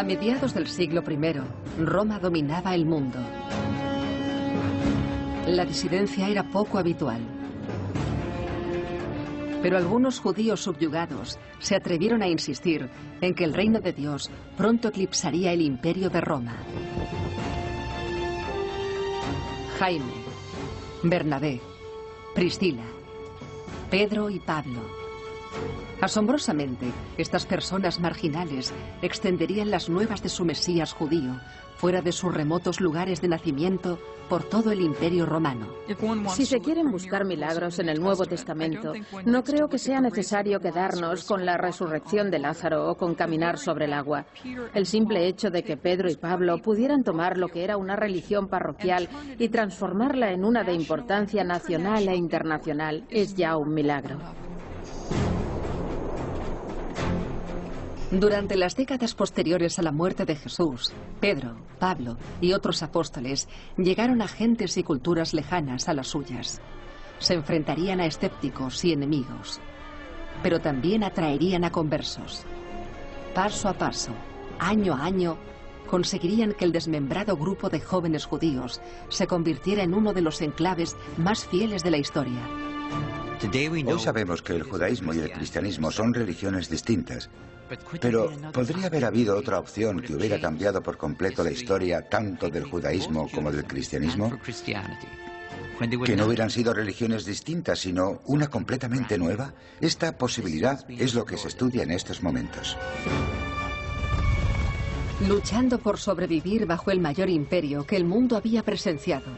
A mediados del siglo I, Roma dominaba el mundo. La disidencia era poco habitual. Pero algunos judíos subyugados se atrevieron a insistir en que el reino de Dios pronto eclipsaría el imperio de Roma. Jaime, Bernabé, Priscila, Pedro y Pablo. Asombrosamente, estas personas marginales extenderían las nuevas de su Mesías judío fuera de sus remotos lugares de nacimiento por todo el Imperio Romano. Si se quieren buscar milagros en el Nuevo Testamento, no creo que sea necesario quedarnos con la resurrección de Lázaro o con caminar sobre el agua. El simple hecho de que Pedro y Pablo pudieran tomar lo que era una religión parroquial y transformarla en una de importancia nacional e internacional es ya un milagro. Durante las décadas posteriores a la muerte de Jesús, Pedro, Pablo y otros apóstoles llegaron a gentes y culturas lejanas a las suyas. Se enfrentarían a escépticos y enemigos, pero también atraerían a conversos. Paso a paso, año a año, conseguirían que el desmembrado grupo de jóvenes judíos se convirtiera en uno de los enclaves más fieles de la historia. Hoy sabemos que el judaísmo y el cristianismo son religiones distintas. Pero, ¿podría haber habido otra opción que hubiera cambiado por completo la historia tanto del judaísmo como del cristianismo? ¿Que no hubieran sido religiones distintas, sino una completamente nueva? Esta posibilidad es lo que se estudia en estos momentos. Luchando por sobrevivir bajo el mayor imperio que el mundo había presenciado,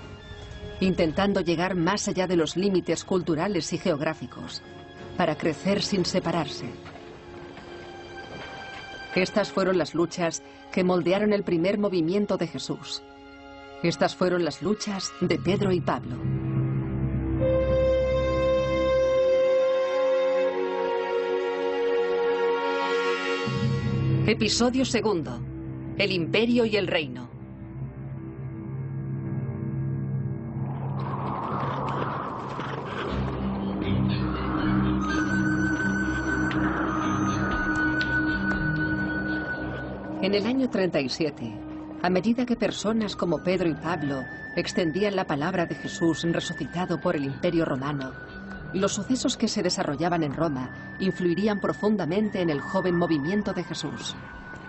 intentando llegar más allá de los límites culturales y geográficos, para crecer sin separarse. Estas fueron las luchas que moldearon el primer movimiento de Jesús. Estas fueron las luchas de Pedro y Pablo. Episodio segundo. El imperio y el reino. En el año 37, a medida que personas como Pedro y Pablo extendían la palabra de Jesús resucitado por el Imperio Romano, los sucesos que se desarrollaban en Roma influirían profundamente en el joven movimiento de Jesús.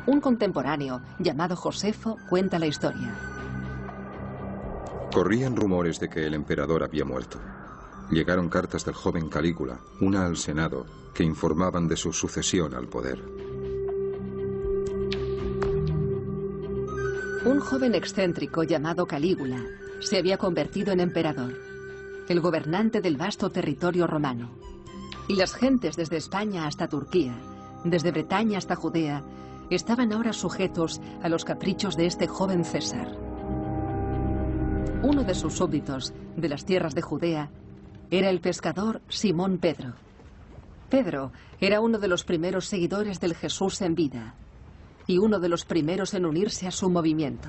Un contemporáneo llamado Josefo cuenta la historia. Corrían rumores de que el emperador había muerto. Llegaron cartas del joven Calígula, una al Senado, que informaban de su sucesión al poder. Un joven excéntrico llamado Calígula se había convertido en emperador, el gobernante del vasto territorio romano. Y las gentes desde España hasta Turquía, desde Bretaña hasta Judea, estaban ahora sujetos a los caprichos de este joven César. Uno de sus súbditos, de las tierras de Judea, era el pescador Simón Pedro. Pedro era uno de los primeros seguidores del Jesús en vida y uno de los primeros en unirse a su movimiento.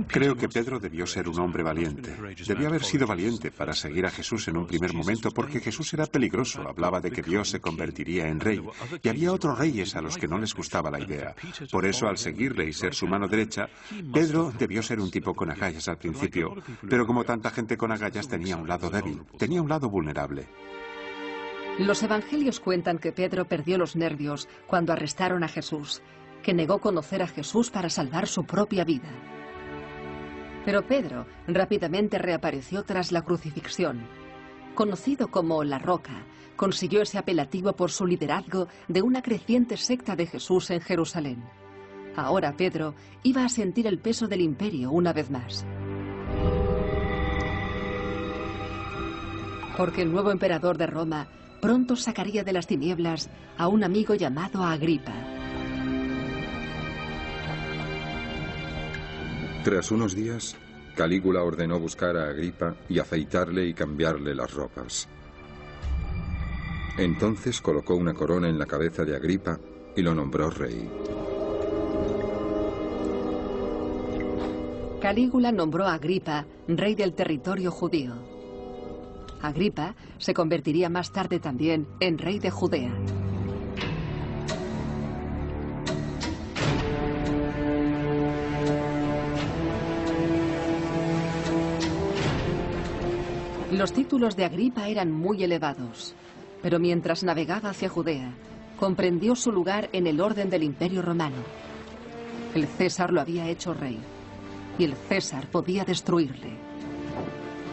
Creo que Pedro debió ser un hombre valiente. Debió haber sido valiente para seguir a Jesús en un primer momento porque Jesús era peligroso, hablaba de que Dios se convertiría en rey y había otros reyes a los que no les gustaba la idea. Por eso, al seguirle y ser su mano derecha, Pedro debió ser un tipo con agallas al principio, pero como tanta gente con agallas tenía un lado débil, tenía un lado vulnerable. Los evangelios cuentan que Pedro perdió los nervios cuando arrestaron a Jesús, que negó conocer a Jesús para salvar su propia vida. Pero Pedro rápidamente reapareció tras la crucifixión. Conocido como La Roca, consiguió ese apelativo por su liderazgo de una creciente secta de Jesús en Jerusalén. Ahora Pedro iba a sentir el peso del imperio una vez más. Porque el nuevo emperador de Roma pronto sacaría de las tinieblas a un amigo llamado Agripa. Tras unos días, Calígula ordenó buscar a Agripa y afeitarle y cambiarle las ropas. Entonces colocó una corona en la cabeza de Agripa y lo nombró rey. Calígula nombró a Agripa rey del territorio judío. Agripa se convertiría más tarde también en rey de Judea. Los títulos de Agripa eran muy elevados, pero mientras navegaba hacia Judea, comprendió su lugar en el orden del Imperio Romano. El César lo había hecho rey, y el César podía destruirle.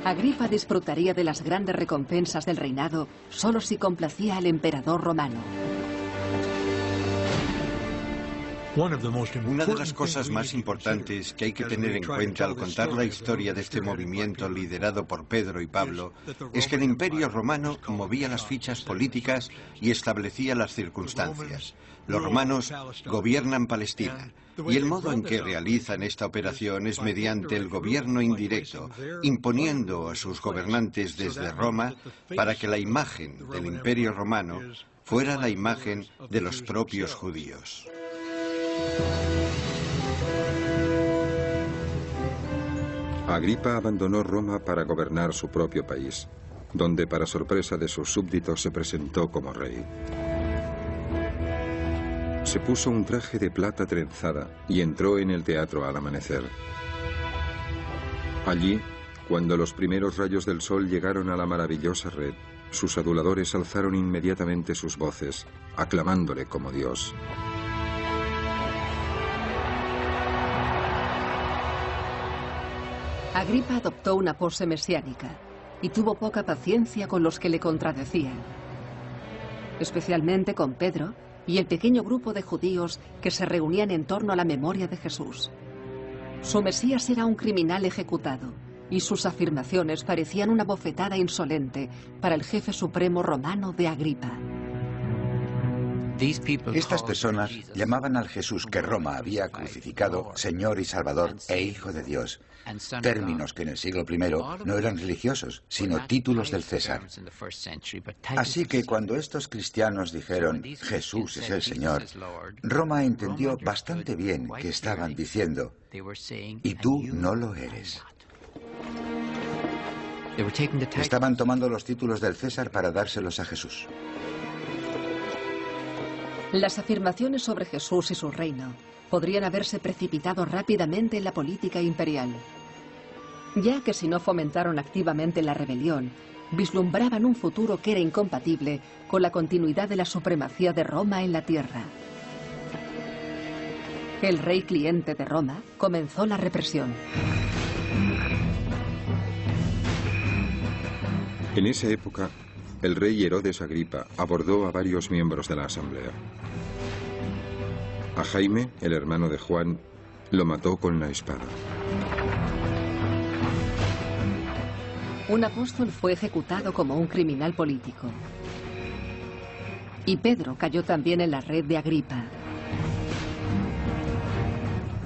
Agripa disfrutaría de las grandes recompensas del reinado solo si complacía al emperador romano. Una de las cosas más importantes que hay que tener en cuenta al contar la historia de este movimiento liderado por Pedro y Pablo es que el Imperio Romano movía las fichas políticas y establecía las circunstancias. Los romanos gobiernan Palestina y el modo en que realizan esta operación es mediante el gobierno indirecto, imponiendo a sus gobernantes desde Roma para que la imagen del Imperio Romano fuera la imagen de los propios judíos. Agripa abandonó Roma para gobernar su propio país, donde para sorpresa de sus súbditos se presentó como rey. Se puso un traje de plata trenzada y entró en el teatro al amanecer. Allí, cuando los primeros rayos del sol llegaron a la maravillosa red, sus aduladores alzaron inmediatamente sus voces, aclamándole como Dios. Agripa adoptó una pose mesiánica y tuvo poca paciencia con los que le contradecían, especialmente con Pedro y el pequeño grupo de judíos que se reunían en torno a la memoria de Jesús. Su Mesías era un criminal ejecutado y sus afirmaciones parecían una bofetada insolente para el jefe supremo romano de Agripa. Estas personas llamaban al Jesús que Roma había crucificado Señor y Salvador e Hijo de Dios, términos que en el siglo I no eran religiosos, sino títulos del César. Así que cuando estos cristianos dijeron Jesús es el Señor, Roma entendió bastante bien que estaban diciendo, y tú no lo eres. Estaban tomando los títulos del César para dárselos a Jesús. Las afirmaciones sobre Jesús y su reino podrían haberse precipitado rápidamente en la política imperial, ya que si no fomentaron activamente la rebelión, vislumbraban un futuro que era incompatible con la continuidad de la supremacía de Roma en la tierra. El rey cliente de Roma comenzó la represión. En esa época, el rey Herodes Agripa abordó a varios miembros de la asamblea. A Jaime, el hermano de Juan, lo mató con la espada. Un apóstol fue ejecutado como un criminal político. Y Pedro cayó también en la red de Agripa.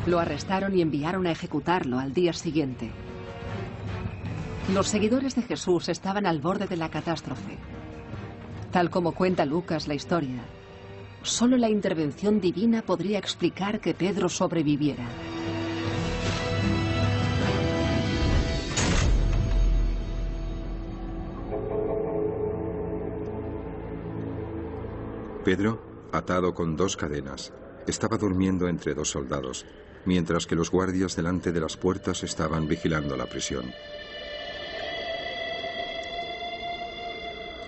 Lo arrestaron y enviaron a ejecutarlo al día siguiente. Los seguidores de Jesús estaban al borde de la catástrofe. Tal como cuenta Lucas la historia, solo la intervención divina podría explicar que Pedro sobreviviera. Pedro, atado con 2 cadenas, estaba durmiendo entre 2 soldados, mientras que los guardias delante de las puertas estaban vigilando la prisión.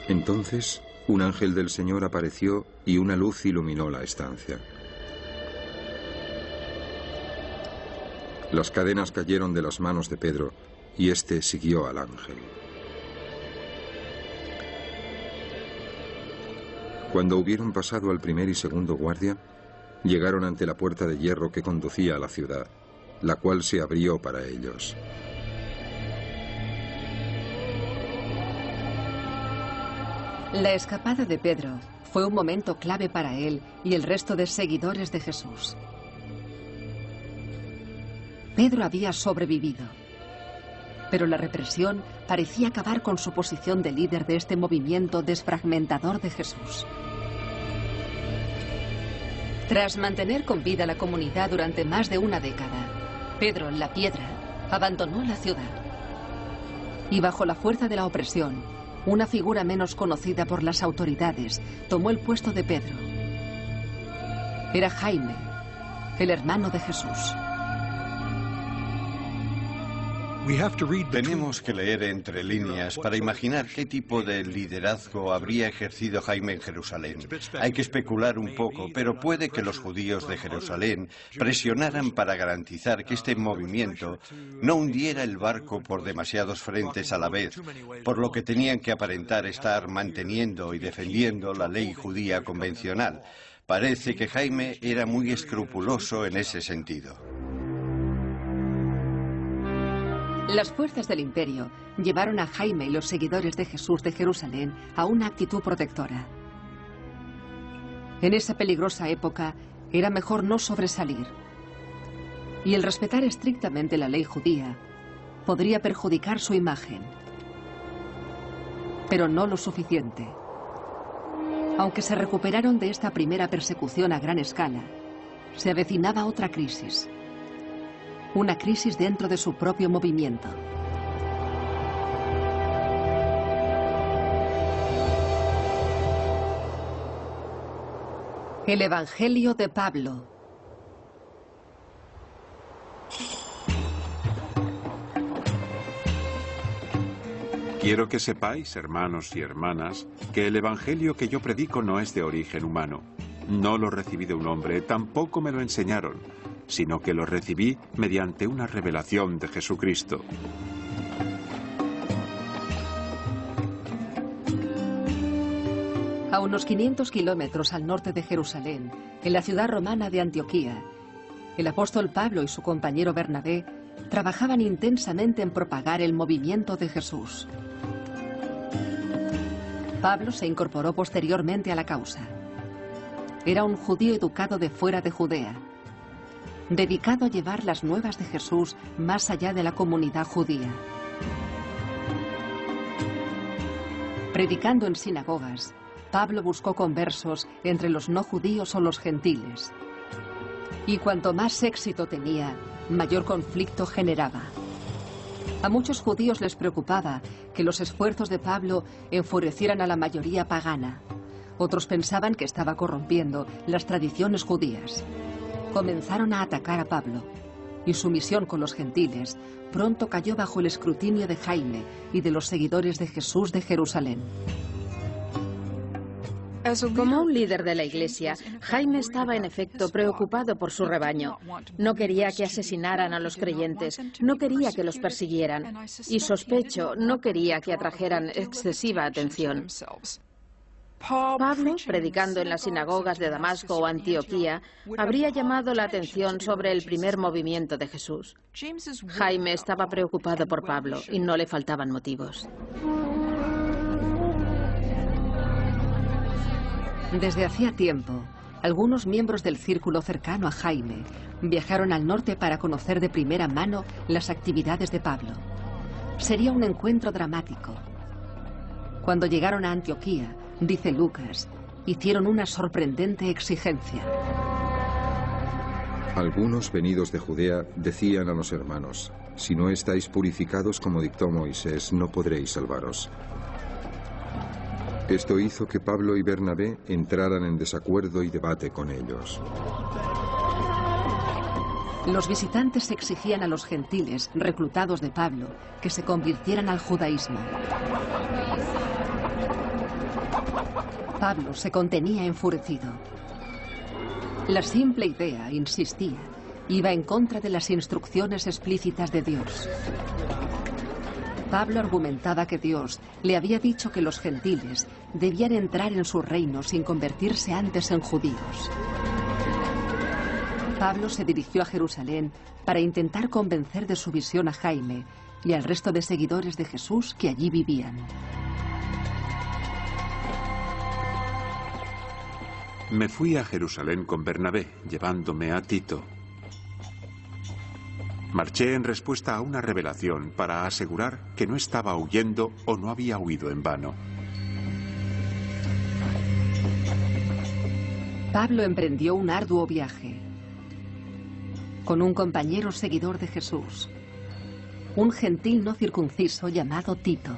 Entonces, un ángel del Señor apareció y una luz iluminó la estancia. Las cadenas cayeron de las manos de Pedro y éste siguió al ángel. Cuando hubieron pasado al primer y segundo guardia, llegaron ante la puerta de hierro que conducía a la ciudad, la cual se abrió para ellos. La escapada de Pedro fue un momento clave para él y el resto de seguidores de Jesús. Pedro había sobrevivido, pero la represión parecía acabar con su posición de líder de este movimiento desfragmentador de Jesús. Tras mantener con vida la comunidad durante más de una década, Pedro, la Piedra, abandonó la ciudad. Y bajo la fuerza de la opresión, una figura menos conocida por las autoridades tomó el puesto de Pedro. Era Jaime, el hermano de Jesús. Tenemos que leer entre líneas para imaginar qué tipo de liderazgo habría ejercido Jaime en Jerusalén. Hay que especular un poco, pero puede que los judíos de Jerusalén presionaran para garantizar que este movimiento no hundiera el barco por demasiados frentes a la vez, por lo que tenían que aparentar estar manteniendo y defendiendo la ley judía convencional. Parece que Jaime era muy escrupuloso en ese sentido. Las fuerzas del imperio llevaron a Jaime y los seguidores de Jesús de Jerusalén a una actitud protectora. En esa peligrosa época era mejor no sobresalir. Y el respetar estrictamente la ley judía podría perjudicar su imagen. Pero no lo suficiente. Aunque se recuperaron de esta primera persecución a gran escala, se avecinaba otra crisis. Una crisis dentro de su propio movimiento. El Evangelio de Pablo. Quiero que sepáis, hermanos y hermanas, que el Evangelio que yo predico no es de origen humano. No lo recibí de un hombre, tampoco me lo enseñaron, sino que lo recibí mediante una revelación de Jesucristo. A unos 500 kilómetros al norte de Jerusalén, en la ciudad romana de Antioquía, el apóstol Pablo y su compañero Bernabé trabajaban intensamente en propagar el movimiento de Jesús. Pablo se incorporó posteriormente a la causa. Era un judío educado de fuera de Judea, dedicado a llevar las nuevas de Jesús más allá de la comunidad judía. Predicando en sinagogas, Pablo buscó conversos entre los no judíos o los gentiles. Y cuanto más éxito tenía, mayor conflicto generaba. A muchos judíos les preocupaba que los esfuerzos de Pablo enfurecieran a la mayoría pagana. Otros pensaban que estaba corrompiendo las tradiciones judías. Comenzaron a atacar a Pablo, y su misión con los gentiles pronto cayó bajo el escrutinio de Jaime y de los seguidores de Jesús de Jerusalén. Como un líder de la Iglesia, Jaime estaba en efecto preocupado por su rebaño. No quería que asesinaran a los creyentes, no quería que los persiguieran, y sospecho, no quería que atrajeran excesiva atención. Pablo, predicando en las sinagogas de Damasco o Antioquía, habría llamado la atención sobre el primer movimiento de Jesús. Jaime estaba preocupado por Pablo y no le faltaban motivos. Desde hacía tiempo, algunos miembros del círculo cercano a Jaime viajaron al norte para conocer de primera mano las actividades de Pablo. Sería un encuentro dramático. Cuando llegaron a Antioquía, dice Lucas, hicieron una sorprendente exigencia. Algunos venidos de Judea decían a los hermanos: si no estáis purificados como dictó Moisés, no podréis salvaros. Esto hizo que Pablo y Bernabé entraran en desacuerdo y debate con ellos. Los visitantes exigían a los gentiles reclutados de Pablo que se convirtieran al judaísmo. Pablo se contenía enfurecido. La simple idea, insistía, iba en contra de las instrucciones explícitas de Dios. Pablo argumentaba que Dios le había dicho que los gentiles debían entrar en su reino sin convertirse antes en judíos. Pablo se dirigió a Jerusalén para intentar convencer de su visión a Jaime y al resto de seguidores de Jesús que allí vivían. Me fui a Jerusalén con Bernabé, llevándome a Tito. Marché en respuesta a una revelación para asegurar que no estaba huyendo o no había huido en vano. Pablo emprendió un arduo viaje con un compañero seguidor de Jesús, un gentil no circunciso llamado Tito.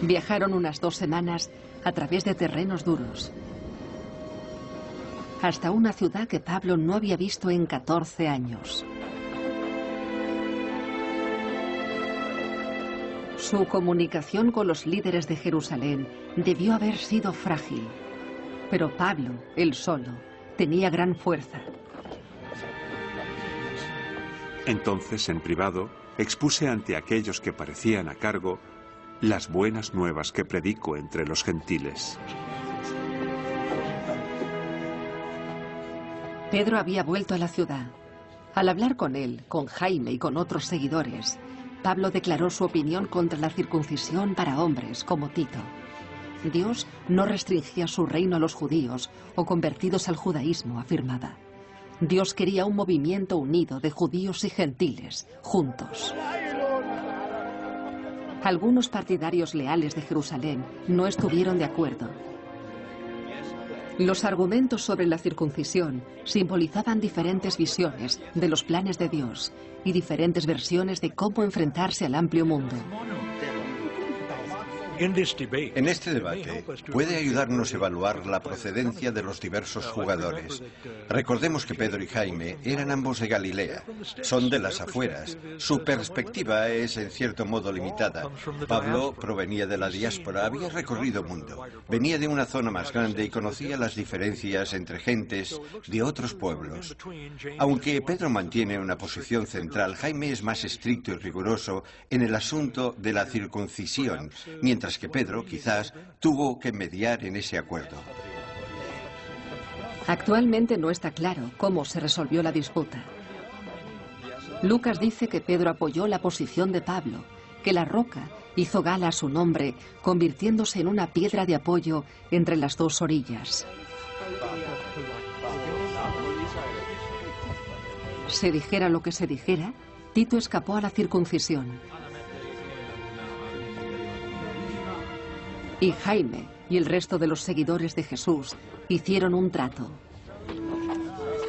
Viajaron unas 2 semanas a través de terrenos duros. hasta una ciudad que Pablo no había visto en 14 años. Su comunicación con los líderes de Jerusalén debió haber sido frágil, pero Pablo, él solo, tenía gran fuerza. Entonces, en privado, expuse ante aquellos que parecían a cargo las buenas nuevas que predico entre los gentiles. Pedro había vuelto a la ciudad. Al hablar con él, con Jaime y con otros seguidores, Pablo declaró su opinión contra la circuncisión para hombres, como Tito. Dios no restringía su reino a los judíos o convertidos al judaísmo, afirmaba. Dios quería un movimiento unido de judíos y gentiles, juntos. Algunos partidarios leales de Jerusalén no estuvieron de acuerdo. Los argumentos sobre la circuncisión simbolizaban diferentes visiones de los planes de Dios y diferentes versiones de cómo enfrentarse al amplio mundo. En este debate puede ayudarnos a evaluar la procedencia de los diversos jugadores. Recordemos que Pedro y Jaime eran ambos de Galilea, son de las afueras. Su perspectiva es en cierto modo limitada. Pablo provenía de la diáspora, había recorrido mundo, venía de una zona más grande y conocía las diferencias entre gentes de otros pueblos. Aunque Pedro mantiene una posición central, Jaime es más estricto y riguroso en el asunto de la circuncisión, mientras que Pedro, quizás, tuvo que mediar en ese acuerdo. Actualmente no está claro cómo se resolvió la disputa. Lucas dice que Pedro apoyó la posición de Pablo, que la roca hizo gala a su nombre, convirtiéndose en una piedra de apoyo entre las dos orillas. Se dijera lo que se dijera, Tito escapó a la circuncisión. Y Jaime y el resto de los seguidores de Jesús hicieron un trato.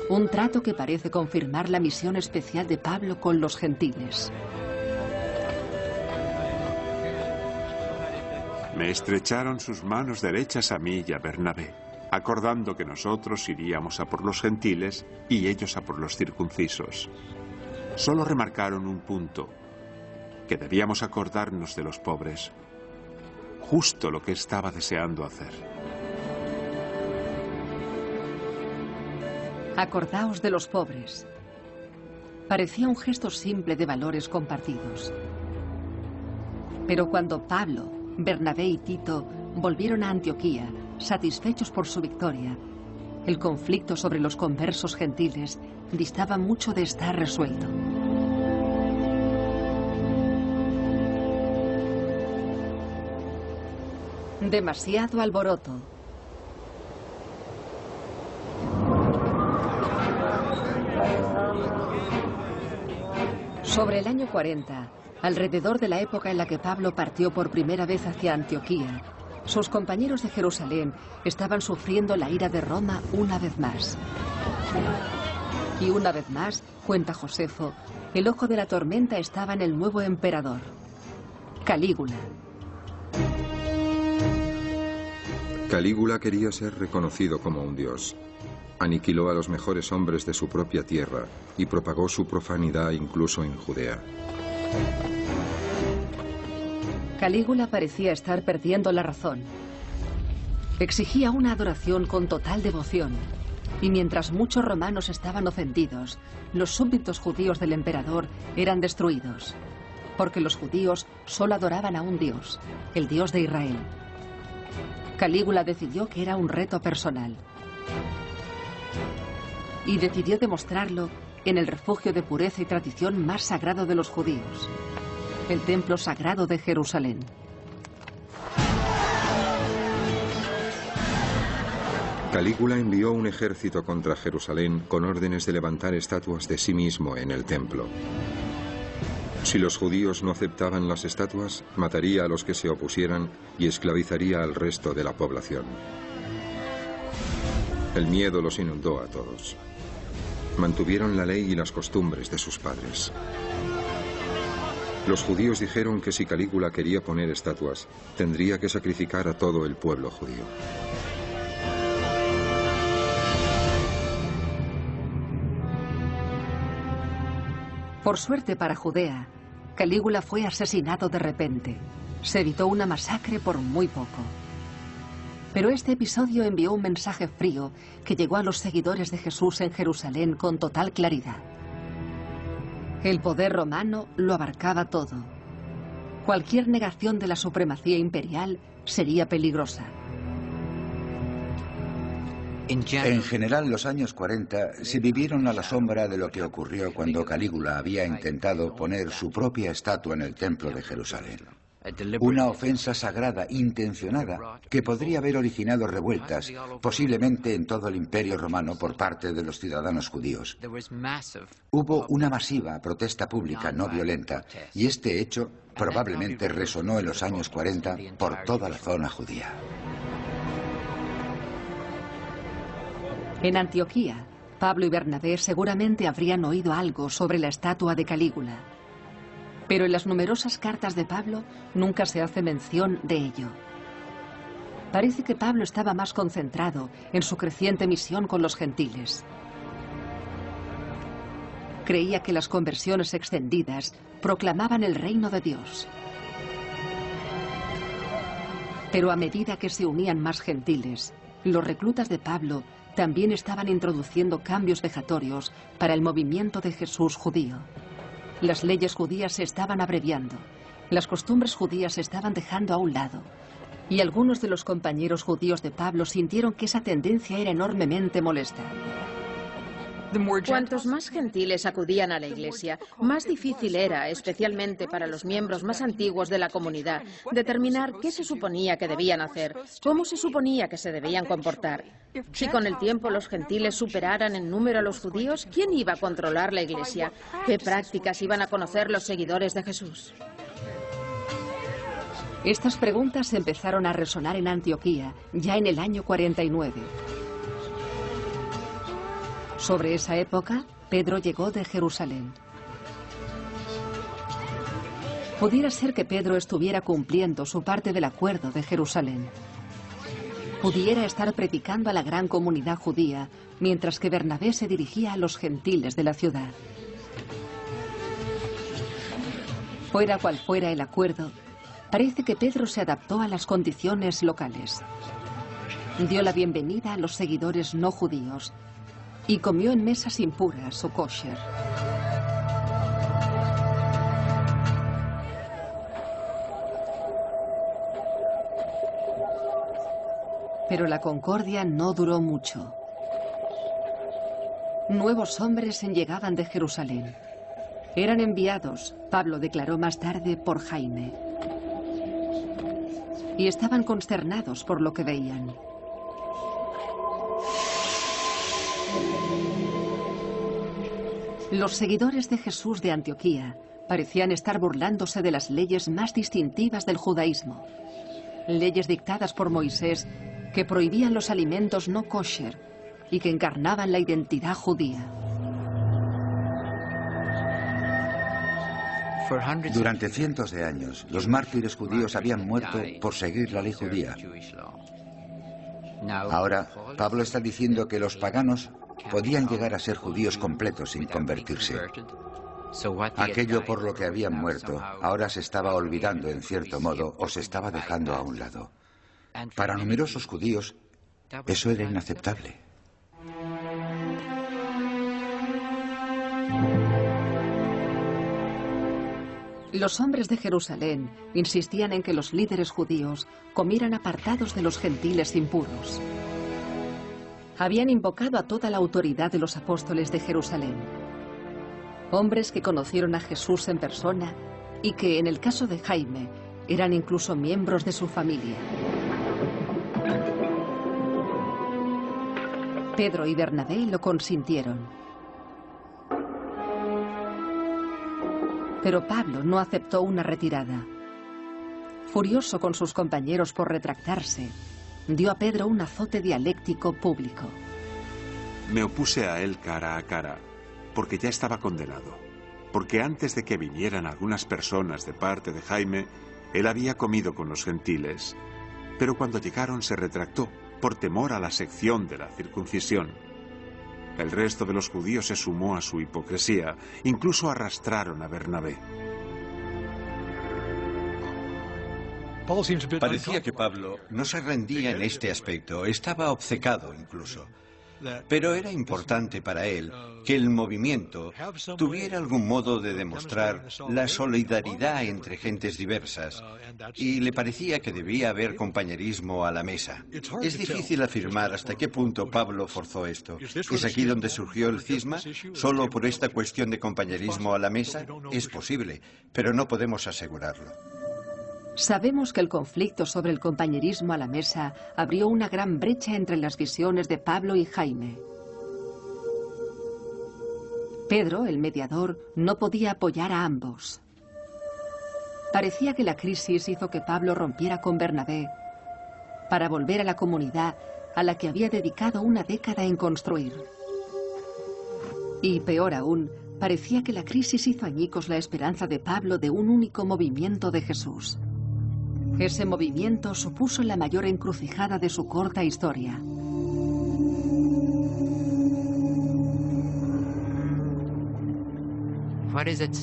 Un trato que parece confirmar la misión especial de Pablo con los gentiles. Me estrecharon sus manos derechas a mí y a Bernabé, acordando que nosotros iríamos a por los gentiles y ellos a por los circuncisos. Solo remarcaron un punto, que debíamos acordarnos de los pobres. Justo lo que estaba deseando hacer. Acordaos de los pobres. Parecía un gesto simple de valores compartidos. Pero cuando Pablo, Bernabé y Tito volvieron a Antioquía, satisfechos por su victoria, el conflicto sobre los conversos gentiles distaba mucho de estar resuelto. Demasiado alboroto. Sobre el año 40, alrededor de la época en la que Pablo partió por primera vez hacia Antioquía, sus compañeros de Jerusalén estaban sufriendo la ira de Roma una vez más. Y una vez más, cuenta Josefo, el ojo de la tormenta estaba en el nuevo emperador, Calígula. Calígula quería ser reconocido como un dios. Aniquiló a los mejores hombres de su propia tierra y propagó su profanidad incluso en Judea. Calígula parecía estar perdiendo la razón. Exigía una adoración con total devoción, y mientras muchos romanos estaban ofendidos, los súbditos judíos del emperador eran destruidos, porque los judíos solo adoraban a un dios, el Dios de Israel. Calígula decidió que era un reto personal. Y decidió demostrarlo en el refugio de pureza y tradición más sagrado de los judíos, el templo sagrado de Jerusalén. Calígula envió un ejército contra Jerusalén con órdenes de levantar estatuas de sí mismo en el templo. Si los judíos no aceptaban las estatuas, mataría a los que se opusieran y esclavizaría al resto de la población. El miedo los inundó a todos. Mantuvieron la ley y las costumbres de sus padres. Los judíos dijeron que si Calígula quería poner estatuas, tendría que sacrificar a todo el pueblo judío. Por suerte para Judea, Calígula fue asesinado de repente. Se evitó una masacre por muy poco. Pero este episodio envió un mensaje frío que llegó a los seguidores de Jesús en Jerusalén con total claridad. El poder romano lo abarcaba todo. Cualquier negación de la supremacía imperial sería peligrosa. En general, los años 40 se vivieron a la sombra de lo que ocurrió cuando Calígula había intentado poner su propia estatua en el templo de Jerusalén. Una ofensa sagrada intencionada que podría haber originado revueltas, posiblemente en todo el Imperio Romano por parte de los ciudadanos judíos. Hubo una masiva protesta pública no violenta y este hecho probablemente resonó en los años 40 por toda la zona judía. En Antioquía, Pablo y Bernabé seguramente habrían oído algo sobre la estatua de Calígula. Pero en las numerosas cartas de Pablo nunca se hace mención de ello. Parece que Pablo estaba más concentrado en su creciente misión con los gentiles. Creía que las conversiones extendidas proclamaban el reino de Dios. Pero a medida que se unían más gentiles, los reclutas de Pablo también estaban introduciendo cambios vejatorios para el movimiento de Jesús judío. Las leyes judías se estaban abreviando, las costumbres judías se estaban dejando a un lado, y algunos de los compañeros judíos de Pablo sintieron que esa tendencia era enormemente molesta. Cuantos más gentiles acudían a la iglesia, más difícil era, especialmente para los miembros más antiguos de la comunidad, determinar qué se suponía que debían hacer, cómo se suponía que se debían comportar. Si con el tiempo los gentiles superaran en número a los judíos, ¿quién iba a controlar la iglesia? ¿Qué prácticas iban a conocer los seguidores de Jesús? Estas preguntas empezaron a resonar en Antioquía ya en el año 49. Sobre esa época, Pedro llegó de Jerusalén. Pudiera ser que Pedro estuviera cumpliendo su parte del acuerdo de Jerusalén. Pudiera estar predicando a la gran comunidad judía, mientras que Bernabé se dirigía a los gentiles de la ciudad. Fuera cual fuera el acuerdo, parece que Pedro se adaptó a las condiciones locales. Dio la bienvenida a los seguidores no judíos y comió en mesas impuras o kosher. Pero la concordia no duró mucho. Nuevos hombres llegaban de Jerusalén. Eran enviados, Pablo declaró más tarde, por Jaime. Y estaban consternados por lo que veían. Los seguidores de Jesús de Antioquía parecían estar burlándose de las leyes más distintivas del judaísmo. Leyes dictadas por Moisés que prohibían los alimentos no kosher y que encarnaban la identidad judía. Durante cientos de años, los mártires judíos habían muerto por seguir la ley judía. Ahora, Pablo está diciendo que los paganos podían llegar a ser judíos completos sin convertirse. Aquello por lo que habían muerto ahora se estaba olvidando en cierto modo o se estaba dejando a un lado. Para numerosos judíos, eso era inaceptable. Los hombres de Jerusalén insistían en que los líderes judíos comieran apartados de los gentiles impuros. Habían invocado a toda la autoridad de los apóstoles de Jerusalén. Hombres que conocieron a Jesús en persona y que, en el caso de Jaime, eran incluso miembros de su familia. Pedro y Bernabé lo consintieron. Pero Pablo no aceptó una retirada. Furioso con sus compañeros por retractarse, dio a Pedro un azote dialéctico público. Me opuse a él cara a cara, porque ya estaba condenado. Porque antes de que vinieran algunas personas de parte de Jaime, él había comido con los gentiles. Pero cuando llegaron se retractó, por temor a la sección de la circuncisión. El resto de los judíos se sumó a su hipocresía, incluso arrastraron a Bernabé. Parecía que Pablo no se rendía en este aspecto, estaba obcecado incluso. Pero era importante para él que el movimiento tuviera algún modo de demostrar la solidaridad entre gentes diversas, y le parecía que debía haber compañerismo a la mesa. Es difícil afirmar hasta qué punto Pablo forzó esto. ¿Es aquí donde surgió el cisma? ¿Solo por esta cuestión de compañerismo a la mesa? Es posible, pero no podemos asegurarlo. Sabemos que el conflicto sobre el compañerismo a la mesa abrió una gran brecha entre las visiones de Pablo y Jaime. Pedro, el mediador, no podía apoyar a ambos. Parecía que la crisis hizo que Pablo rompiera con Bernabé para volver a la comunidad a la que había dedicado una década en construir. Y peor aún, parecía que la crisis hizo añicos la esperanza de Pablo de un único movimiento de Jesús. Ese movimiento supuso la mayor encrucijada de su corta historia.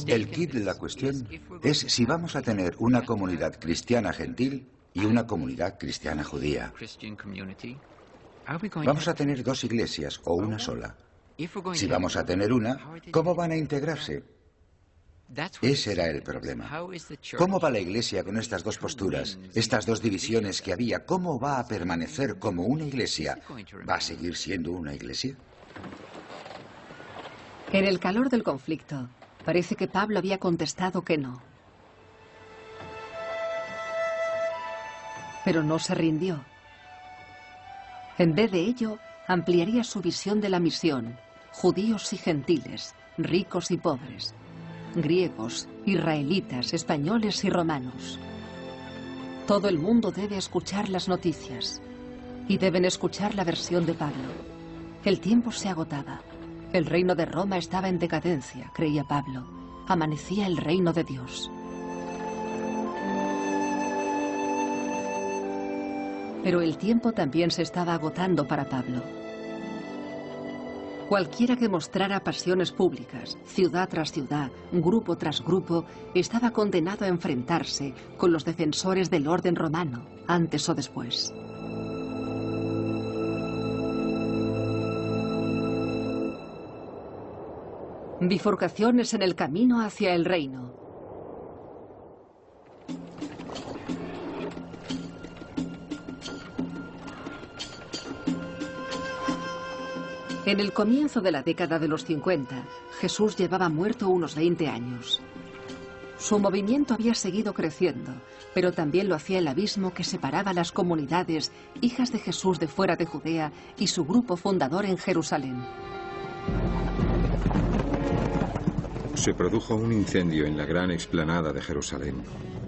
El quid de la cuestión es si vamos a tener una comunidad cristiana gentil y una comunidad cristiana judía. ¿Vamos a tener dos iglesias o una sola? Si vamos a tener una, ¿cómo van a integrarse? Ese era el problema. ¿Cómo va la iglesia con estas dos posturas, estas dos divisiones que había? ¿Cómo va a permanecer como una iglesia? ¿Va a seguir siendo una iglesia? En el calor del conflicto, parece que Pablo había contestado que no. Pero no se rindió. En vez de ello, ampliaría su visión de la misión: judíos y gentiles, ricos y pobres, griegos, israelitas, españoles y romanos. Todo el mundo debe escuchar las noticias y deben escuchar la versión de Pablo. El tiempo se agotaba. El reino de Roma estaba en decadencia, creía Pablo. Amanecía el reino de Dios. Pero el tiempo también se estaba agotando para Pablo. Cualquiera que mostrara pasiones públicas, ciudad tras ciudad, grupo tras grupo, estaba condenado a enfrentarse con los defensores del orden romano, antes o después. Bifurcaciones en el camino hacia el reino. En el comienzo de la década de los 50, Jesús llevaba muerto unos 20 años. Su movimiento había seguido creciendo, pero también lo hacía el abismo que separaba las comunidades hijas de Jesús de fuera de Judea y su grupo fundador en Jerusalén. Se produjo un incendio en la gran explanada de Jerusalén.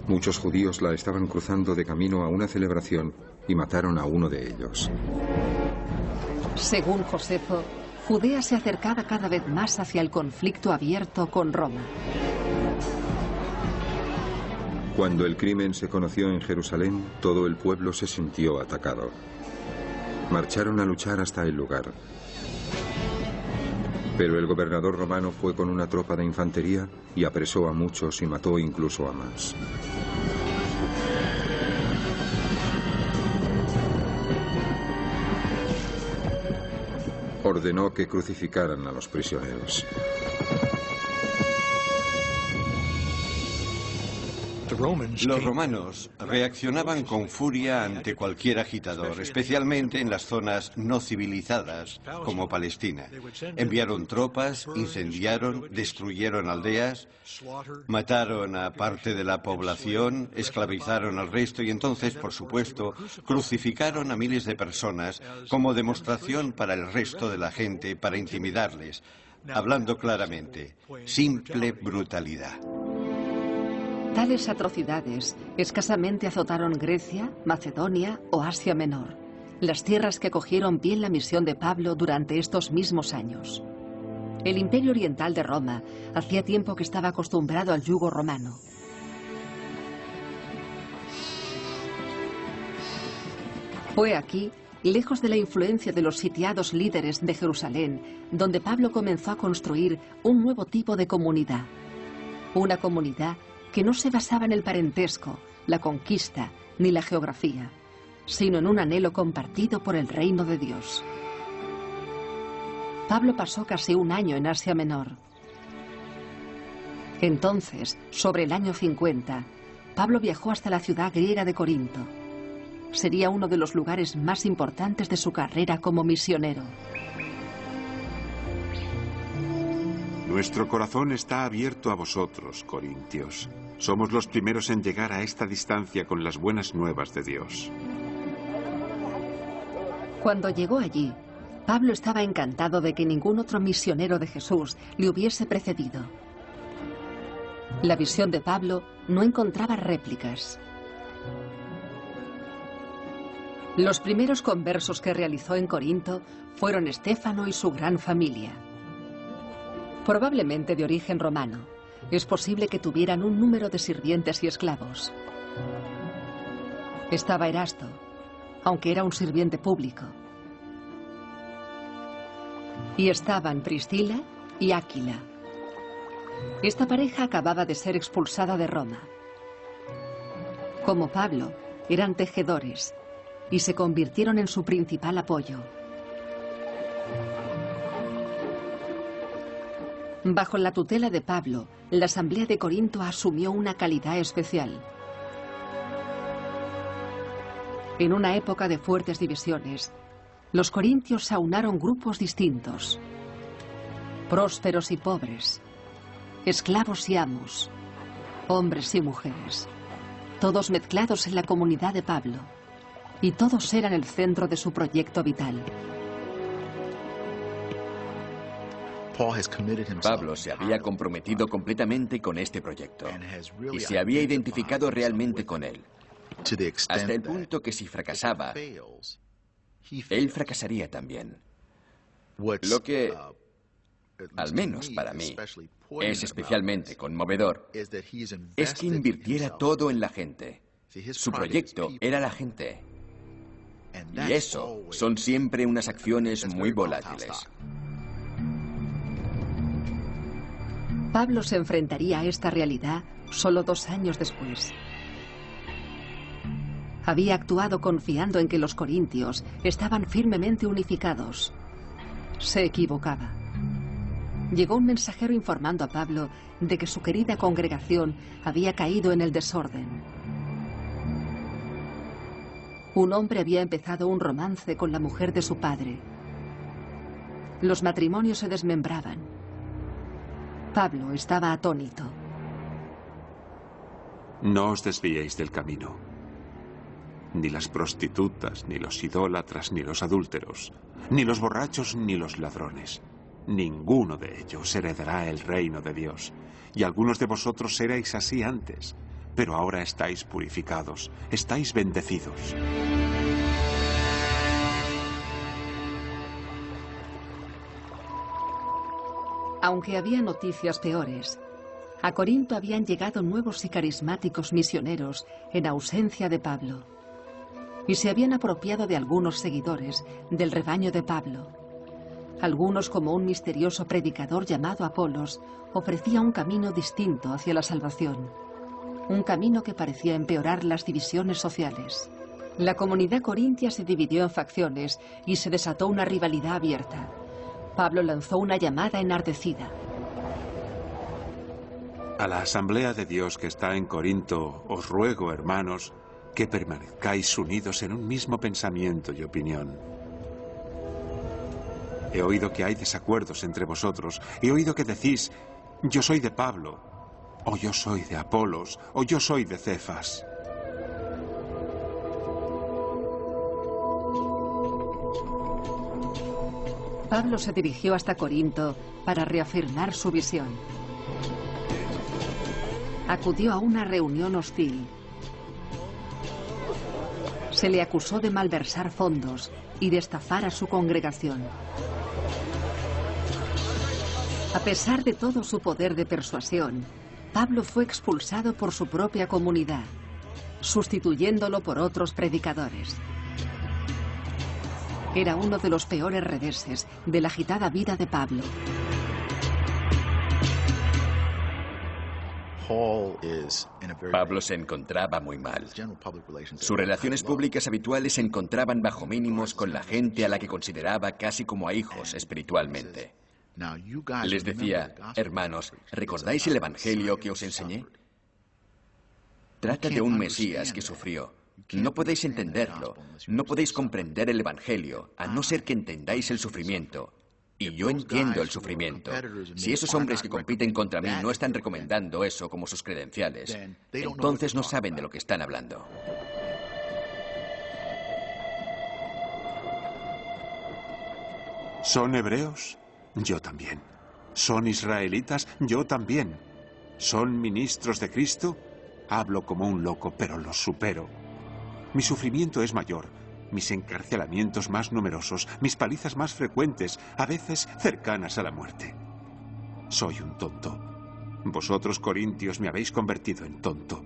Muchos judíos la estaban cruzando de camino a una celebración y mataron a uno de ellos. Según Josefo, Judea se acercaba cada vez más hacia el conflicto abierto con Roma. Cuando el crimen se conoció en Jerusalén, todo el pueblo se sintió atacado. Marcharon a luchar hasta el lugar. Pero el gobernador romano fue con una tropa de infantería y apresó a muchos y mató incluso a más. Ordenó que crucificaran a los prisioneros. Los romanos reaccionaban con furia ante cualquier agitador, especialmente en las zonas no civilizadas, como Palestina. Enviaron tropas, incendiaron, destruyeron aldeas, mataron a parte de la población, esclavizaron al resto y entonces, por supuesto, crucificaron a miles de personas como demostración para el resto de la gente, para intimidarles. Hablando claramente, simple brutalidad. Tales atrocidades escasamente azotaron Grecia, Macedonia o Asia Menor, las tierras que cogieron bien la misión de Pablo durante estos mismos años. El Imperio Oriental de Roma hacía tiempo que estaba acostumbrado al yugo romano. Fue aquí lejos de la influencia de los sitiados líderes de Jerusalén, donde Pablo comenzó a construir un nuevo tipo de comunidad. Una comunidad que no se basaba en el parentesco, la conquista ni la geografía, sino en un anhelo compartido por el reino de Dios. Pablo pasó casi un año en Asia Menor. Entonces, sobre el año 50, Pablo viajó hasta la ciudad griega de Corinto. Sería uno de los lugares más importantes de su carrera como misionero. Nuestro corazón está abierto a vosotros, corintios. Somos los primeros en llegar a esta distancia con las buenas nuevas de Dios. Cuando llegó allí, Pablo estaba encantado de que ningún otro misionero de Jesús le hubiese precedido. La visión de Pablo no encontraba réplicas. Los primeros conversos que realizó en Corinto fueron Estéfano y su gran familia. Probablemente de origen romano, es posible que tuvieran un número de sirvientes y esclavos. Estaba Erasto, aunque era un sirviente público. Y estaban Priscila y Áquila. Esta pareja acababa de ser expulsada de Roma. Como Pablo, eran tejedores y se convirtieron en su principal apoyo. Bajo la tutela de Pablo, la Asamblea de Corinto asumió una calidad especial. En una época de fuertes divisiones, los corintios aunaron grupos distintos, prósperos y pobres, esclavos y amos, hombres y mujeres, todos mezclados en la comunidad de Pablo, y todos eran el centro de su proyecto vital. Pablo se había comprometido completamente con este proyecto y se había identificado realmente con él, hasta el punto que si fracasaba, él fracasaría también. Lo que, al menos para mí, es especialmente conmovedor, es que invirtiera todo en la gente. Su proyecto era la gente. Y eso son siempre unas acciones muy volátiles. Pablo se enfrentaría a esta realidad solo 2 años después. Había actuado confiando en que los corintios estaban firmemente unificados. Se equivocaba. Llegó un mensajero informando a Pablo de que su querida congregación había caído en el desorden. Un hombre había empezado un romance con la mujer de su padre. Los matrimonios se desmembraban. Pablo estaba atónito. No os desviéis del camino. Ni las prostitutas, ni los idólatras, ni los adúlteros, ni los borrachos, ni los ladrones. Ninguno de ellos heredará el reino de Dios. Y algunos de vosotros erais así antes, pero ahora estáis purificados, estáis bendecidos. Aunque había noticias peores, a Corinto habían llegado nuevos y carismáticos misioneros en ausencia de Pablo, y se habían apropiado de algunos seguidores del rebaño de Pablo. Algunos, como un misterioso predicador llamado Apolos, ofrecía un camino distinto hacia la salvación, un camino que parecía empeorar las divisiones sociales. La comunidad corintia se dividió en facciones y se desató una rivalidad abierta. Pablo lanzó una llamada enardecida. A la Asamblea de Dios que está en Corinto, os ruego, hermanos, que permanezcáis unidos en un mismo pensamiento y opinión. He oído que hay desacuerdos entre vosotros. He oído que decís, yo soy de Pablo, o yo soy de Apolos, o yo soy de Cefas. Pablo se dirigió hasta Corinto para reafirmar su visión. Acudió a una reunión hostil. Se le acusó de malversar fondos y de estafar a su congregación. A pesar de todo su poder de persuasión, Pablo fue expulsado por su propia comunidad, sustituyéndolo por otros predicadores. Era uno de los peores reveses de la agitada vida de Pablo. Pablo se encontraba muy mal. Sus relaciones públicas habituales se encontraban bajo mínimos con la gente a la que consideraba casi como a hijos espiritualmente. Les decía, hermanos, ¿recordáis el Evangelio que os enseñé? Trata de un Mesías que sufrió. No podéis entenderlo, no podéis comprender el Evangelio, a no ser que entendáis el sufrimiento. Y yo entiendo el sufrimiento. Si esos hombres que compiten contra mí no están recomendando eso como sus credenciales, entonces no saben de lo que están hablando. ¿Son hebreos? Yo también. ¿Son israelitas? Yo también. ¿Son ministros de Cristo? Hablo como un loco, pero los supero. Mi sufrimiento es mayor. Mis encarcelamientos más numerosos, mis palizas más frecuentes, a veces cercanas a la muerte. Soy un tonto. Vosotros, corintios, me habéis convertido en tonto.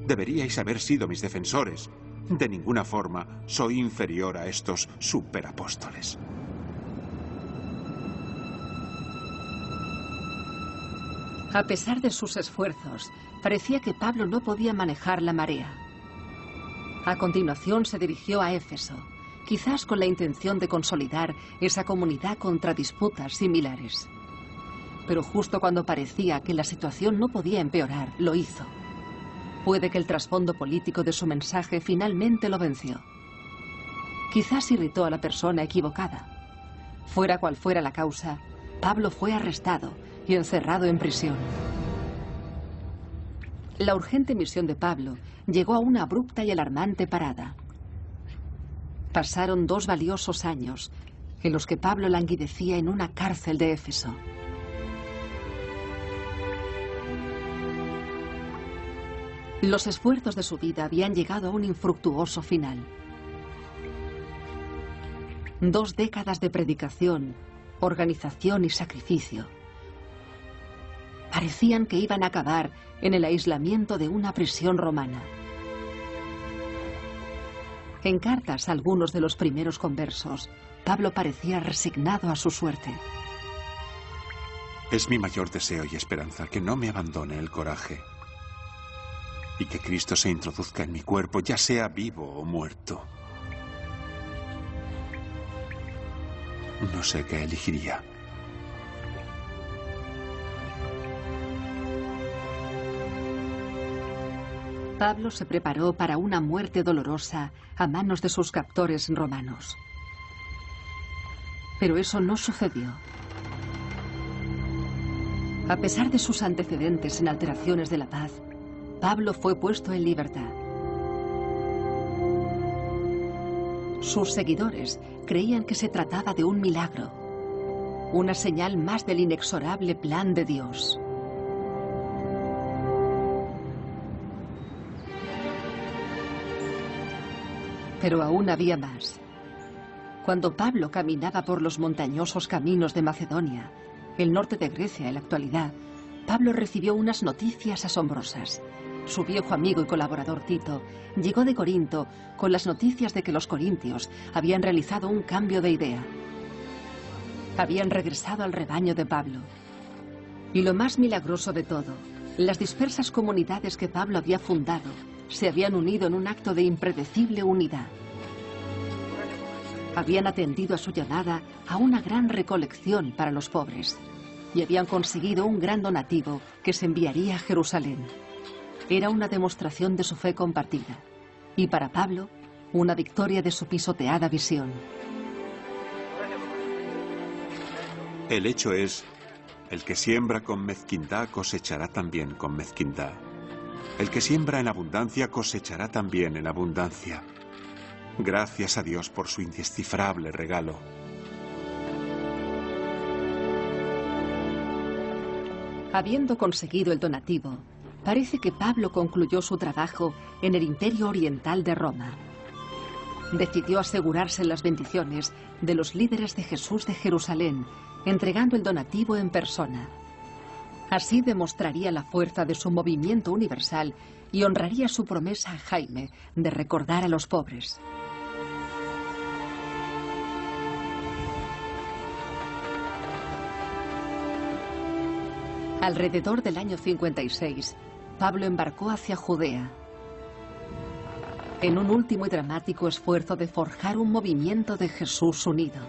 Deberíais haber sido mis defensores. De ninguna forma soy inferior a estos superapóstoles. A pesar de sus esfuerzos, parecía que Pablo no podía manejar la marea. A continuación se dirigió a Éfeso, quizás con la intención de consolidar esa comunidad contra disputas similares. Pero justo cuando parecía que la situación no podía empeorar, lo hizo. Puede que el trasfondo político de su mensaje finalmente lo venció. Quizás irritó a la persona equivocada. Fuera cual fuera la causa, Pablo fue arrestado y encerrado en prisión. La urgente misión de Pablo llegó a una abrupta y alarmante parada. Pasaron 2 valiosos años en los que Pablo languidecía en una cárcel de Éfeso. Los esfuerzos de su vida habían llegado a un infructuoso final. 2 décadas de predicación, organización y sacrificio parecían que iban a acabar en el aislamiento de una prisión romana. En cartas a algunos de los primeros conversos, Pablo parecía resignado a su suerte. Es mi mayor deseo y esperanza que no me abandone el coraje y que Cristo se introduzca en mi cuerpo, ya sea vivo o muerto. No sé qué elegiría. Pablo se preparó para una muerte dolorosa a manos de sus captores romanos. Pero eso no sucedió. A pesar de sus antecedentes en alteraciones de la paz, Pablo fue puesto en libertad. Sus seguidores creían que se trataba de un milagro, una señal más del inexorable plan de Dios. Pero aún había más. Cuando Pablo caminaba por los montañosos caminos de Macedonia, el norte de Grecia en la actualidad, Pablo recibió unas noticias asombrosas. Su viejo amigo y colaborador Tito llegó de Corinto con las noticias de que los corintios habían realizado un cambio de idea. Habían regresado al rebaño de Pablo. Y lo más milagroso de todo, las dispersas comunidades que Pablo había fundado se habían unido en un acto de impredecible unidad. Habían atendido a su llamada a una gran recolección para los pobres y habían conseguido un gran donativo que se enviaría a Jerusalén. Era una demostración de su fe compartida y para Pablo, una victoria de su pisoteada visión. El hecho es, el que siembra con mezquindad cosechará también con mezquindad. El que siembra en abundancia cosechará también en abundancia. Gracias a Dios por su indescifrable regalo. Habiendo conseguido el donativo, parece que Pablo concluyó su trabajo en el Imperio Oriental de Roma. Decidió asegurarse las bendiciones de los líderes de Jesús de Jerusalén, entregando el donativo en persona. Así demostraría la fuerza de su movimiento universal y honraría su promesa a Jaime de recordar a los pobres. Alrededor del año 56, Pablo embarcó hacia Judea, en un último y dramático esfuerzo de forjar un movimiento de Jesús unido.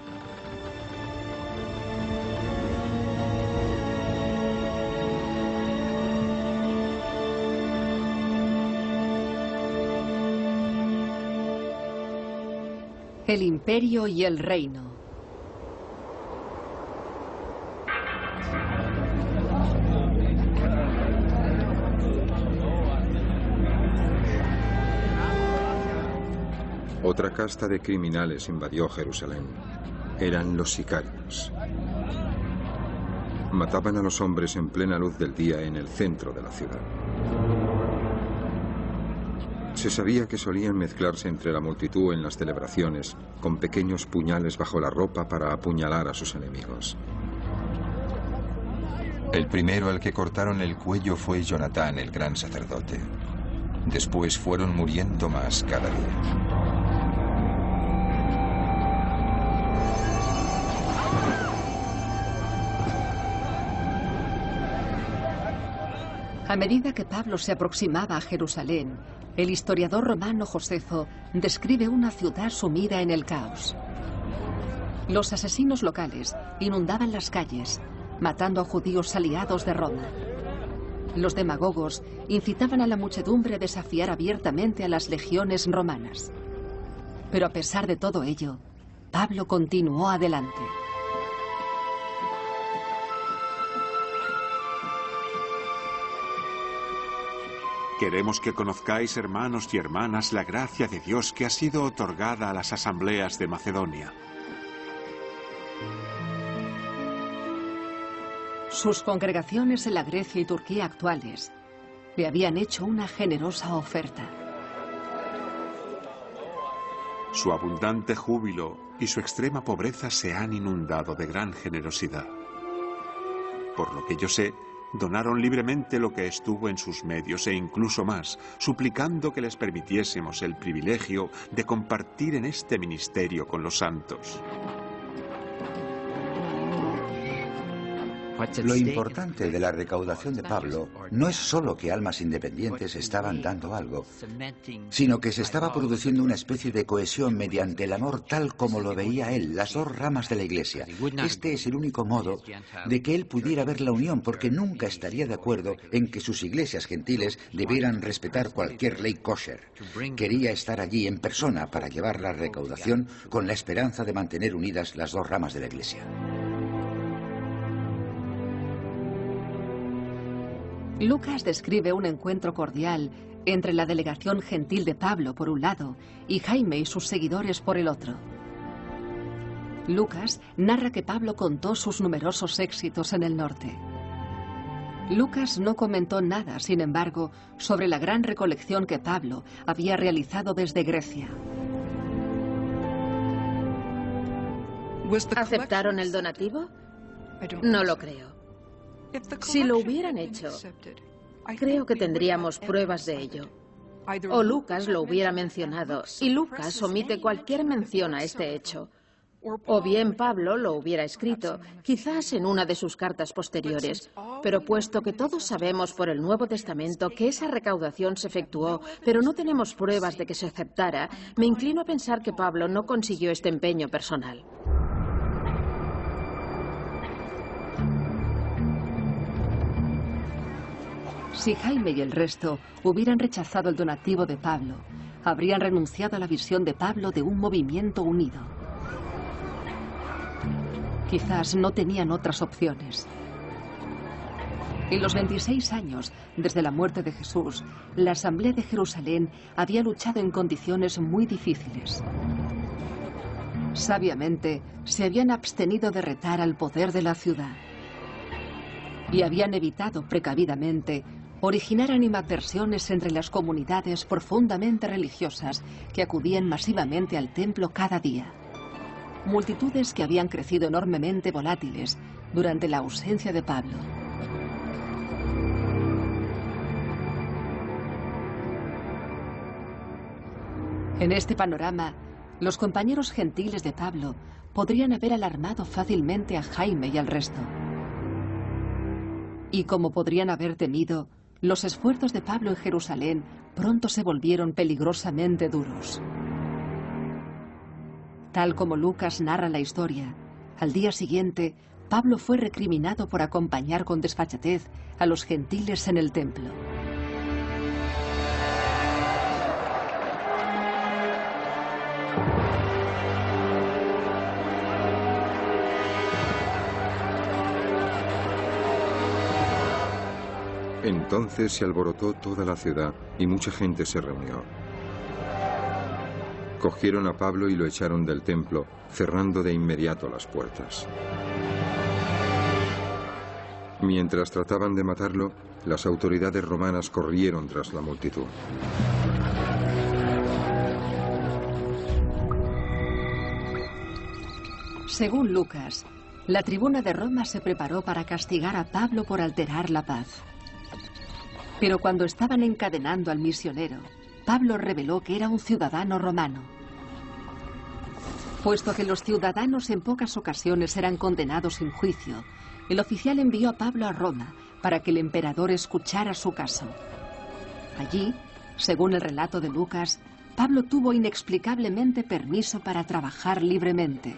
El imperio y el reino. Otra casta de criminales invadió Jerusalén. Eran los sicarios. Mataban a los hombres en plena luz del día en el centro de la ciudad. Se sabía que solían mezclarse entre la multitud en las celebraciones, con pequeños puñales bajo la ropa para apuñalar a sus enemigos. El primero al que cortaron el cuello fue Jonatán, el gran sacerdote. Después fueron muriendo más cada día. A medida que Pablo se aproximaba a Jerusalén, el historiador romano Josefo describe una ciudad sumida en el caos. Los asesinos locales inundaban las calles, matando a judíos aliados de Roma. Los demagogos incitaban a la muchedumbre a desafiar abiertamente a las legiones romanas. Pero a pesar de todo ello, Pablo continuó adelante. Queremos que conozcáis, hermanos y hermanas, la gracia de Dios que ha sido otorgada a las asambleas de Macedonia. Sus congregaciones en la Grecia y Turquía actuales le habían hecho una generosa oferta. Su abundante júbilo y su extrema pobreza se han inundado de gran generosidad. Por lo que yo sé, donaron libremente lo que estuvo en sus medios e incluso más, suplicando que les permitiésemos el privilegio de compartir en este ministerio con los santos. Lo importante de la recaudación de Pablo no es solo que almas independientes estaban dando algo, sino que se estaba produciendo una especie de cohesión mediante el amor tal como lo veía él, las dos ramas de la Iglesia. Este es el único modo de que él pudiera ver la unión, porque nunca estaría de acuerdo en que sus iglesias gentiles debieran respetar cualquier ley kosher. Quería estar allí en persona para llevar la recaudación con la esperanza de mantener unidas las dos ramas de la Iglesia. Lucas describe un encuentro cordial entre la delegación gentil de Pablo por un lado y Jaime y sus seguidores por el otro. Lucas narra que Pablo contó sus numerosos éxitos en el norte. Lucas no comentó nada, sin embargo, sobre la gran recolección que Pablo había realizado desde Grecia. ¿Aceptaron el donativo? No lo creo. Si lo hubieran hecho, creo que tendríamos pruebas de ello. O Lucas lo hubiera mencionado, y Lucas omite cualquier mención a este hecho. O bien Pablo lo hubiera escrito, quizás en una de sus cartas posteriores. Pero puesto que todos sabemos por el Nuevo Testamento que esa recaudación se efectuó, pero no tenemos pruebas de que se aceptara, me inclino a pensar que Pablo no consiguió este empeño personal. Si Jaime y el resto hubieran rechazado el donativo de Pablo, habrían renunciado a la visión de Pablo de un movimiento unido. Quizás no tenían otras opciones. En los 26 años desde la muerte de Jesús, la Asamblea de Jerusalén había luchado en condiciones muy difíciles. Sabiamente, se habían abstenido de retar al poder de la ciudad y habían evitado precavidamente originar animadversiones entre las comunidades profundamente religiosas que acudían masivamente al templo cada día. Multitudes que habían crecido enormemente volátiles durante la ausencia de Pablo. En este panorama, los compañeros gentiles de Pablo podrían haber alarmado fácilmente a Jaime y al resto. Y como podrían haber temido, los esfuerzos de Pablo en Jerusalén pronto se volvieron peligrosamente duros. Tal como Lucas narra la historia, al día siguiente, Pablo fue recriminado por acompañar con desfachatez a los gentiles en el templo. Entonces se alborotó toda la ciudad y mucha gente se reunió. Cogieron a Pablo y lo echaron del templo, cerrando de inmediato las puertas. Mientras trataban de matarlo, las autoridades romanas corrieron tras la multitud. Según Lucas, la tribuna de Roma se preparó para castigar a Pablo por alterar la paz. Pero cuando estaban encadenando al misionero, Pablo reveló que era un ciudadano romano. Puesto que los ciudadanos en pocas ocasiones eran condenados sin juicio, el oficial envió a Pablo a Roma para que el emperador escuchara su caso. Allí, según el relato de Lucas, Pablo tuvo inexplicablemente permiso para trabajar libremente.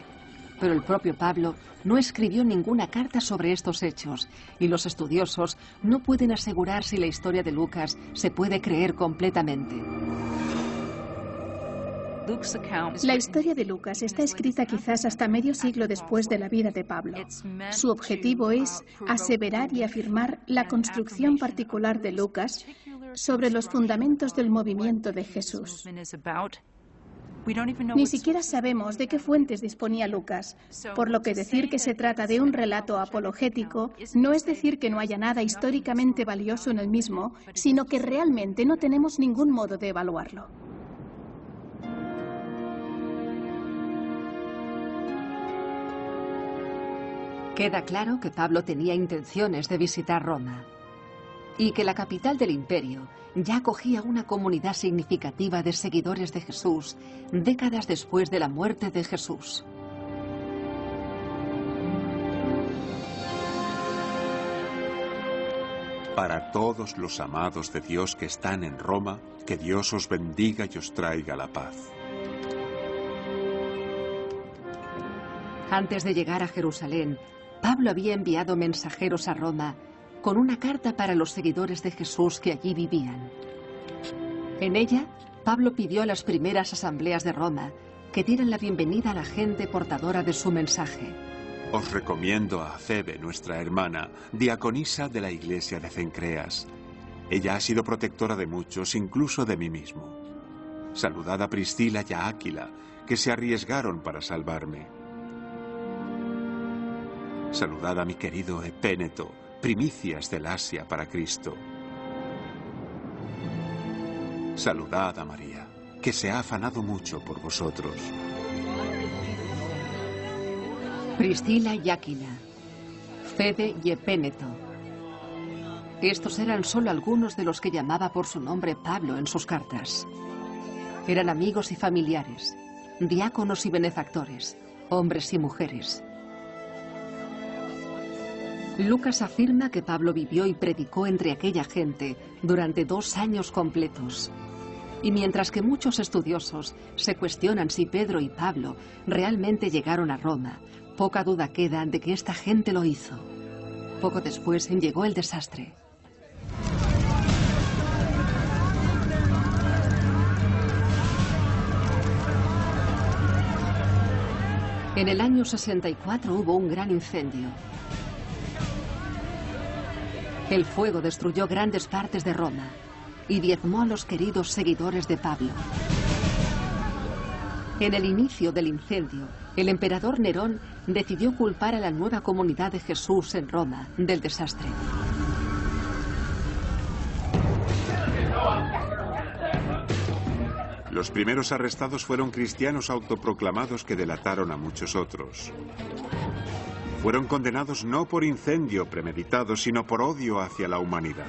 Pero el propio Pablo no escribió ninguna carta sobre estos hechos, y los estudiosos no pueden asegurar si la historia de Lucas se puede creer completamente. La historia de Lucas está escrita quizás hasta medio siglo después de la vida de Pablo. Su objetivo es aseverar y afirmar la construcción particular de Lucas sobre los fundamentos del movimiento de Jesús. Ni siquiera sabemos de qué fuentes disponía Lucas, por lo que decir que se trata de un relato apologético no es decir que no haya nada históricamente valioso en el mismo, sino que realmente no tenemos ningún modo de evaluarlo. Queda claro que Pablo tenía intenciones de visitar Roma y que la capital del imperio ya acogía una comunidad significativa de seguidores de Jesús décadas después de la muerte de Jesús. Para todos los amados de Dios que están en Roma, que Dios os bendiga y os traiga la paz. Antes de llegar a Jerusalén, Pablo había enviado mensajeros a Roma con una carta para los seguidores de Jesús que allí vivían. En ella, Pablo pidió a las primeras asambleas de Roma que dieran la bienvenida a la gente portadora de su mensaje. Os recomiendo a Febe, nuestra hermana, diaconisa de la iglesia de Cencreas. Ella ha sido protectora de muchos, incluso de mí mismo. Saludad a Priscila y a Áquila, que se arriesgaron para salvarme. Saludad a mi querido Epéneto, primicias del Asia para Cristo. Saludad a María, que se ha afanado mucho por vosotros. Priscila y Áquila, Febe y Epéneto. Estos eran solo algunos de los que llamaba por su nombre Pablo en sus cartas. Eran amigos y familiares, diáconos y benefactores, hombres y mujeres. Lucas afirma que Pablo vivió y predicó entre aquella gente durante 2 años completos. Y mientras que muchos estudiosos se cuestionan si Pedro y Pablo realmente llegaron a Roma, poca duda queda de que esta gente lo hizo. Poco después llegó el desastre. En el año 64 hubo un gran incendio. El fuego destruyó grandes partes de Roma y diezmó a los queridos seguidores de Pablo. En el inicio del incendio, el emperador Nerón decidió culpar a la nueva comunidad de Jesús en Roma del desastre. Los primeros arrestados fueron cristianos autoproclamados que delataron a muchos otros. Fueron condenados no por incendio premeditado, sino por odio hacia la humanidad.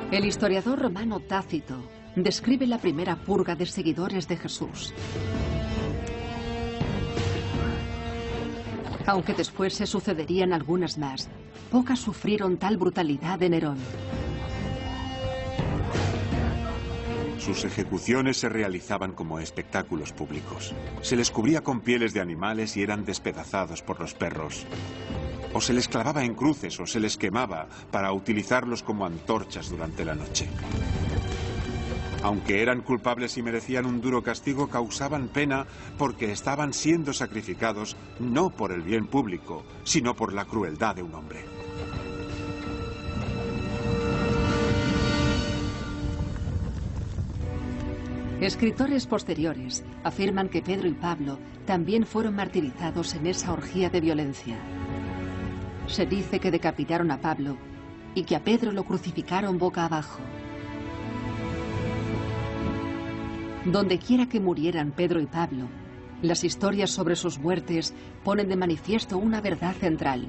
El historiador romano Tácito describe la primera purga de seguidores de Jesús. Aunque después se sucederían algunas más, pocas sufrieron tal brutalidad de Nerón. Sus ejecuciones se realizaban como espectáculos públicos. Se les cubría con pieles de animales y eran despedazados por los perros. O se les clavaba en cruces o se les quemaba para utilizarlos como antorchas durante la noche. Aunque eran culpables y merecían un duro castigo, causaban pena porque estaban siendo sacrificados no por el bien público, sino por la crueldad de un hombre. Escritores posteriores afirman que Pedro y Pablo también fueron martirizados en esa orgía de violencia. Se dice que decapitaron a Pablo y que a Pedro lo crucificaron boca abajo. Donde quiera que murieran Pedro y Pablo, las historias sobre sus muertes ponen de manifiesto una verdad central.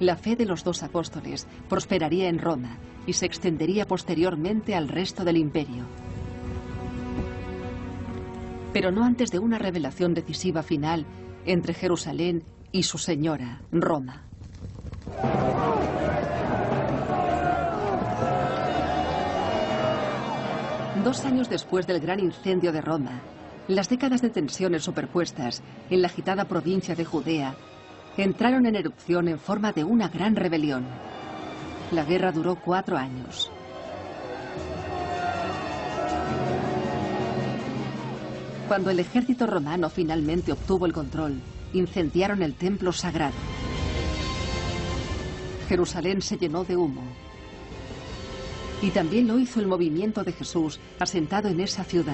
La fe de los dos apóstoles prosperaría en Roma y se extendería posteriormente al resto del imperio. Pero no antes de una revelación decisiva final entre Jerusalén y su señora, Roma. Dos años después del gran incendio de Roma, las décadas de tensiones superpuestas en la agitada provincia de Judea entraron en erupción en forma de una gran rebelión. La guerra duró 4 años. Cuando el ejército romano finalmente obtuvo el control, incendiaron el templo sagrado. Jerusalén se llenó de humo. Y también lo hizo el movimiento de Jesús asentado en esa ciudad.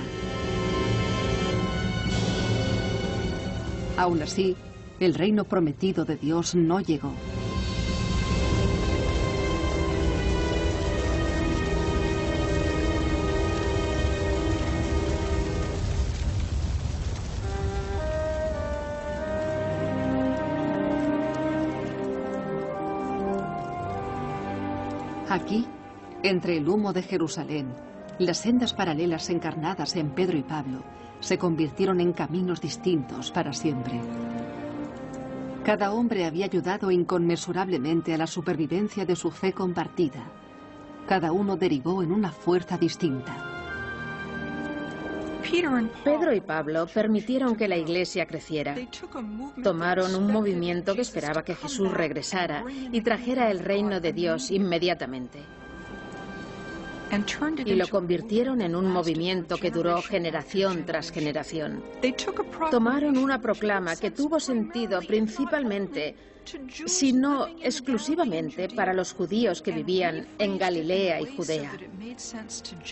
Aún así, el reino prometido de Dios no llegó. Aquí, entre el humo de Jerusalén, las sendas paralelas encarnadas en Pedro y Pablo se convirtieron en caminos distintos para siempre. Cada hombre había ayudado inconmensurablemente a la supervivencia de su fe compartida. Cada uno derivó en una fuerza distinta. Pedro y Pablo permitieron que la iglesia creciera. Tomaron un movimiento que esperaba que Jesús regresara y trajera el reino de Dios inmediatamente. Y lo convirtieron en un movimiento que duró generación tras generación. Tomaron una proclama que tuvo sentido principalmente, si no exclusivamente, para los judíos que vivían en Galilea y Judea.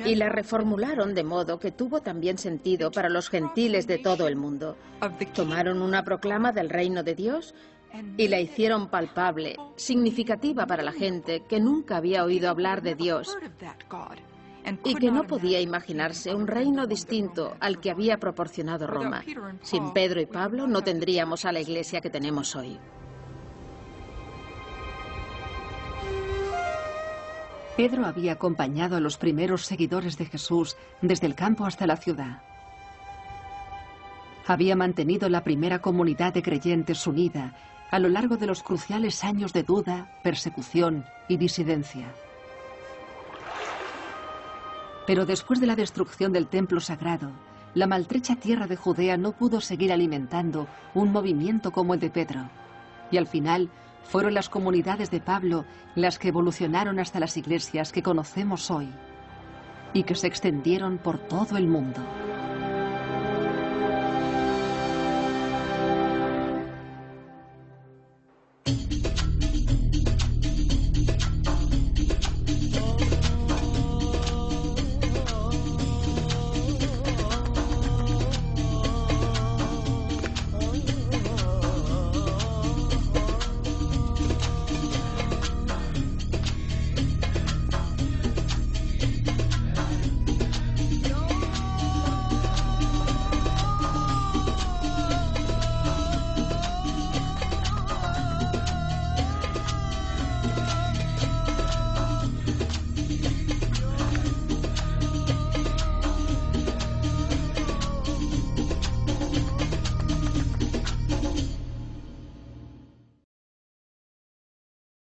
Y la reformularon de modo que tuvo también sentido para los gentiles de todo el mundo. Tomaron una proclama del reino de Dios y la hicieron palpable, significativa para la gente que nunca había oído hablar de Dios y que no podía imaginarse un reino distinto al que había proporcionado Roma. Sin Pedro y Pablo no tendríamos a la iglesia que tenemos hoy. Pedro había acompañado a los primeros seguidores de Jesús desde el campo hasta la ciudad. Había mantenido la primera comunidad de creyentes unida a lo largo de los cruciales años de duda, persecución y disidencia. Pero después de la destrucción del templo sagrado, la maltrecha tierra de Judea no pudo seguir alimentando un movimiento como el de Pedro. Y al final fueron las comunidades de Pablo las que evolucionaron hasta las iglesias que conocemos hoy y que se extendieron por todo el mundo.